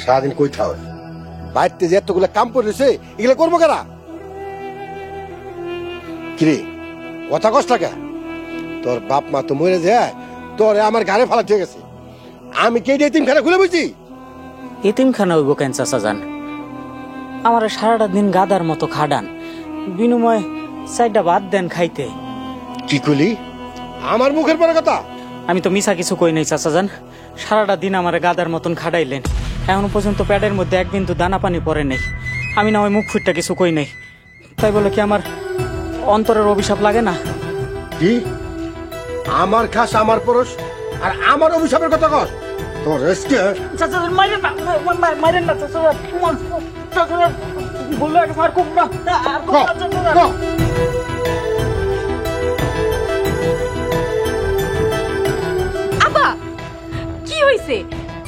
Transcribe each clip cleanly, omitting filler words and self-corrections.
সারাদিন কই থাও বাড়িতে যে এতগুলো কাম করেছে এগুলো করবো কারা কিরে কথা কষ্ট কে তোর বাপ মা তো মরে যায় তোর আমার ঘরে ফালা ঠিক আছে আমি কে এতিমখানা খুলে বুঝছি এতিমখানা হইব কেন চাচা যান আমার সারাটা দিন গাদার মতো খাডান বিনিময় চারটা ভাত দেন খাইতে কি কইলি আমার মুখের পরে কথা আমি তো মিছা কিছু কই নাই চাচা যান সারাটা দিন আমার গাদার মতন খাডাইলেন এখনো পর্যন্ত পেটের মধ্যে এক বিন্দু দানা পানি পড়ে নেই আমি না ওই মুখ ফুটটা কিছু কই নাই তাই বলে কি আমার অন্তরের অভিশাপ লাগে না কি আমার খাস আমার পরশ আর আমার অভিশাপের কথা কস তোর রেস্কে চাচা মারেন না মারেন না চাচা চাচা বললো আর খুব না আবা কি হইছে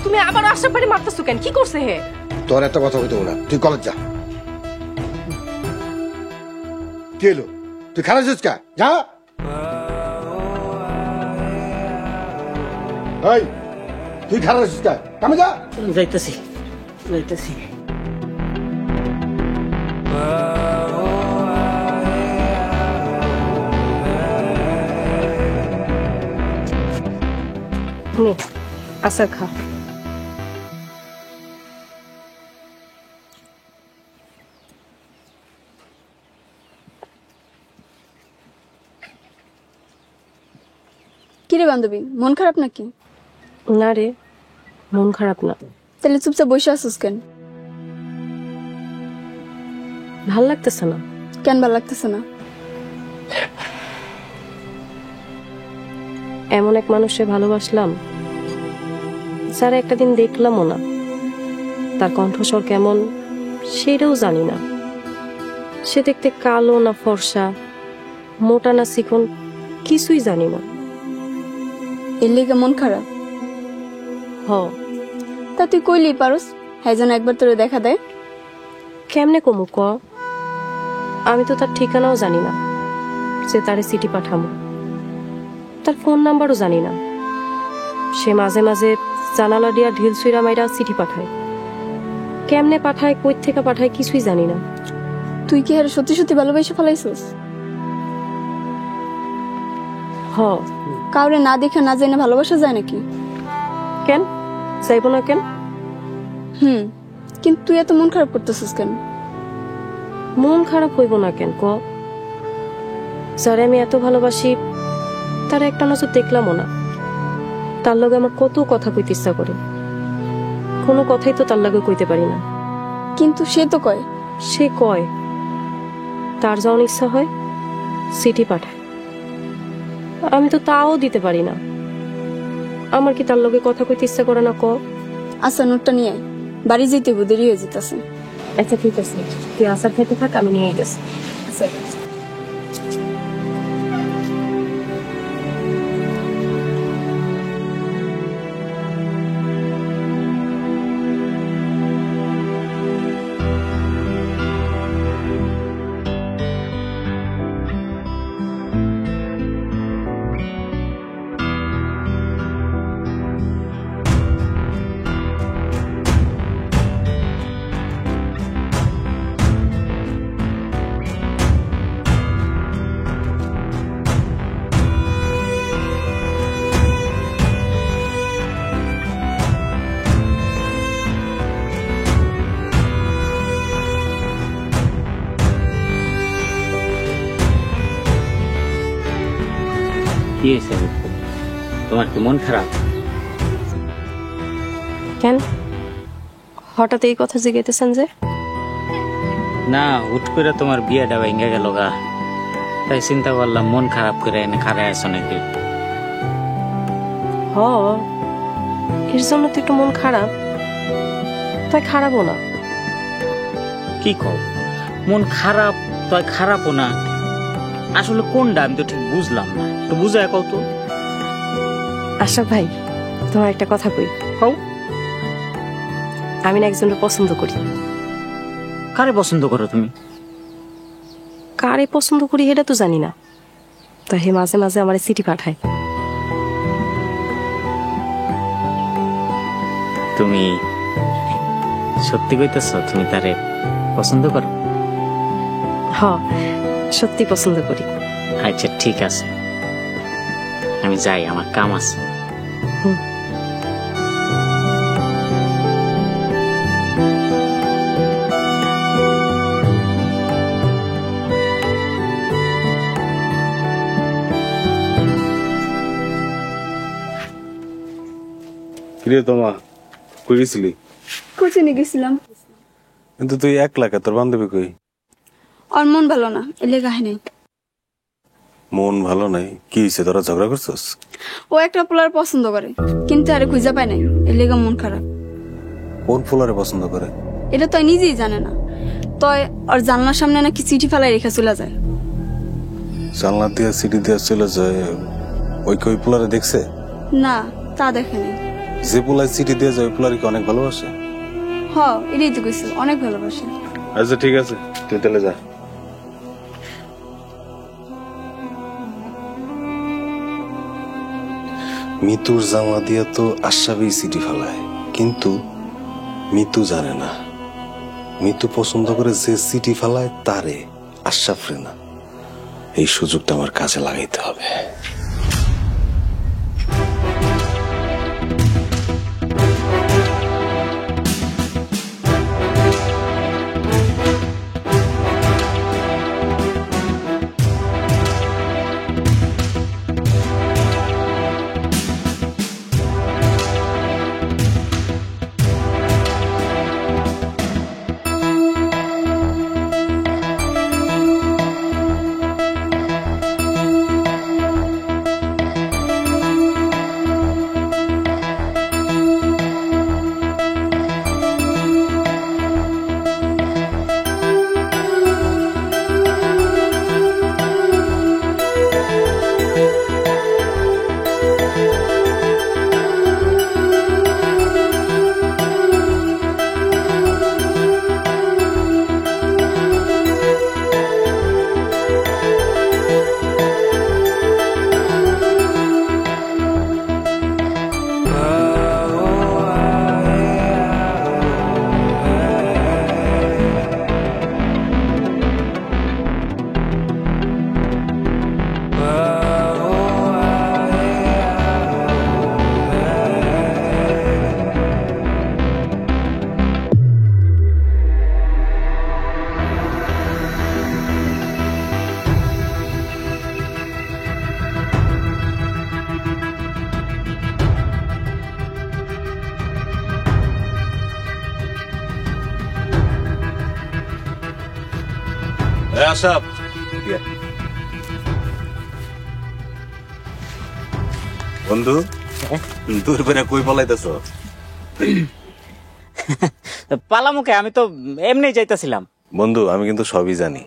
তুমি আবার আশরাফ ভাইরে মারতেছো কেন কি করছে হে তোর একটা কথা কইতে না তুই কলেজ যা কি এলো তুই খারাপ কা যা এই তুই খারাপ কা কামে যা যাইতেছি যাইতেছি আসার খা কিরে বান্ধবী মন খারাপ নাকি না রে মন খারাপ না তাহলে চুপচাপ বসে আসুস কেন ভাল লাগতেছে না কেন ভালো লাগতেছে না এমন এক মানুষে ভালোবাসলাম যারা একটা দিন দেখলামও না তার কণ্ঠস্বর কেমন সেটাও জানি না সে দেখতে কালো না ফর্সা মোটা না চিকন কিছুই জানি না এর লিগে মন খারাপ হ তা তুই কইলি পারস হ্যাঁ যেন একবার তোরে দেখা দেয় কেমনে কমু ক আমি তো তার ঠিকানাও জানি না সে তারে চিঠি পাঠামো তার ফোন নাম্বারও জানি না সে মাঝে মাঝে জানালা দিয়া ঢিল ছুঁড়া মাইরা চিঠি পাঠায় কেমনে পাঠায় কই থেকে পাঠায় কিছুই জানি না তুই কি আর সত্যি সত্যি ভালোবেসে ফেলাইছিস হ কাউরে না দেখে না জেনে ভালোবাসা যায় নাকি কেন যাইব না কেন কিন্তু তুই এত মন খারাপ করতেছিস কেন মন খারাপ হইব না কেন ক যারে আমি এত ভালোবাসি তার একটা নজর দেখলামও না তার লগে আমার কত কথা কইতে ইচ্ছা করে কোনো কথাই তো তার লগে কইতে পারি না কিন্তু সে তো কয় সে কয় তার যখন ইচ্ছা হয় চিঠি পাঠায় আমি তো তাও দিতে পারি না আমার কি তার লগে কথা কইতে ইচ্ছা করে না ক আচ্ছা নোটটা নিয়ে আয় বাড়ি যেতে দেরি হয়ে যেতেছে আচ্ছা ঠিক আছে তুই আসার খেতে থাক আমি নিয়ে গেছি আচ্ছা তোমার কি মন খারাপ কেন হঠাৎ এই কথা জিজ্ঞাসেন যে না হুট করে তোমার বিয়েটা ভেঙে গেল গা তাই চিন্তা করলাম মন খারাপ করে এনে খারাপ আছো নাকি হ এর জন্য তো একটু মন খারাপ তাই খারাপও না কি কও মন খারাপ তাই খারাপও না আসলে কোনটা আমি তো ঠিক বুঝলাম না তো বুঝায় কও তো আশরাফ ভাই তোমার একটা কথা কই কও আমি না একজনকে পছন্দ করি কারে পছন্দ করো তুমি কারে পছন্দ করি এটা তো জানি না তাই হে মাঝে মাঝে আমার চিঠি পাঠায় তুমি সত্যি কইতেছ তুমি তারে পছন্দ করো? হ, সত্যি পছন্দ করি। আচ্ছা ঠিক আছে, আমি যাই, আমার কাম আছে। কিরে তোমা, কই গেছিলি? কোচিনে গেছিলাম। কিন্তু তুই একলা কে, তোর বান্ধবী কই? আর মন ভালো না, এলে কাহিনী। মন ভালো নাই? কি হয়েছে, তোরা ঝগড়া করছস? ও একটা পোলার পছন্দ করে, কিন্তু আরে খুঁজে পায় নাই, এলে মন খারাপ। কোন ফুলারে পছন্দ করে? এটা তো নিজেই জানে না। তয় ওর জানলার সামনে নাকি চিঠি ফেলাই রেখে চলে যায়। জানলা দিয়া সিটি দিয়া চলে যায়? ওই কই ফুলারে দেখছে? না, তা দেখে নাই। যে পোলায় চিঠি দিয়ে যায় ওই পোলারে কি অনেক ভালোবাসে? হ, এটাই তো কইছিল, অনেক ভালোবাসে। আচ্ছা ঠিক আছে, তুই তাহলে যা। মিতুর জামা দিয়া তো আশাবি চিঠি ফেলায়, কিন্তু মিতু জানে না মিতু পছন্দ করে যে চিঠি ফেলায় তারে, আশাফরে না। এই সুযোগটা আমার কাজে লাগাইতে হবে। আশাব, বন্ধু দূর বেড়ে কই পলাইতেছ? পালামুখে আমি তো এমনি যাইতেছিলাম। বন্ধু আমি কিন্তু সবই জানি।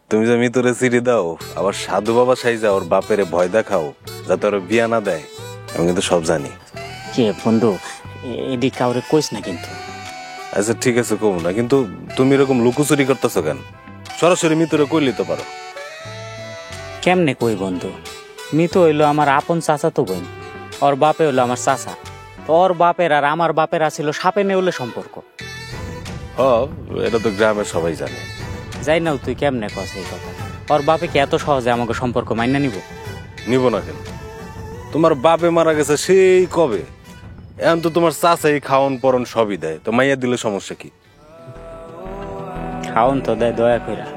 তুমি যে মিতুরে চিঠি দাও, আবার সাধু বাবা সাইজা ওর বাপেরে ভয় দেখাও যাতে ওর বিয়া না দেয়, আমি কিন্তু সব জানি। কে বন্ধু, এদি কাউরে কইস না কিন্তু। আচ্ছা ঠিক আছে, কম না, কিন্তু তুমি এরকম লুকোচুরি করতেছো কেন? সরাসরি মিতুরে কইলি তো পারো। কেমনে কই বন্ধু, মিতু হইলো আমার আপন চাচা তো বোন, ওর বাপে হইলো আমার চাচা। ওর বাপের আর আমার বাপের আছিল সাপে নেউলে সম্পর্ক। হ, এটা তো গ্রামের সবাই জানে। যাই নাও তুই কেমনে কস এই কথা? ওর বাপে কি এত সহজে আমাকে সম্পর্ক মাইনা নিব? নিব না কেন? তোমার বাপে মারা গেছে সেই কবে, এখন তো তোমার চাচাই খাওন পরন সবই দেয়, তো মাইয়া দিলে সমস্যা কি? খাওন তো দেয় দয়া কইরা,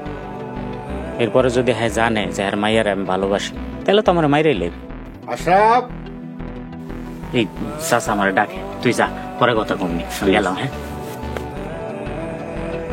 এরপরে যদি হ্যাঁ জানে যে আর মাইয়ার আমি ভালোবাসি, তাহলে তো আমার মাইরাই লেব। আশরাফ, এই চাচা আমার ডাকে, তুই যা, পরে কথা কমনি, আমি গেলাম। হ্যাঁ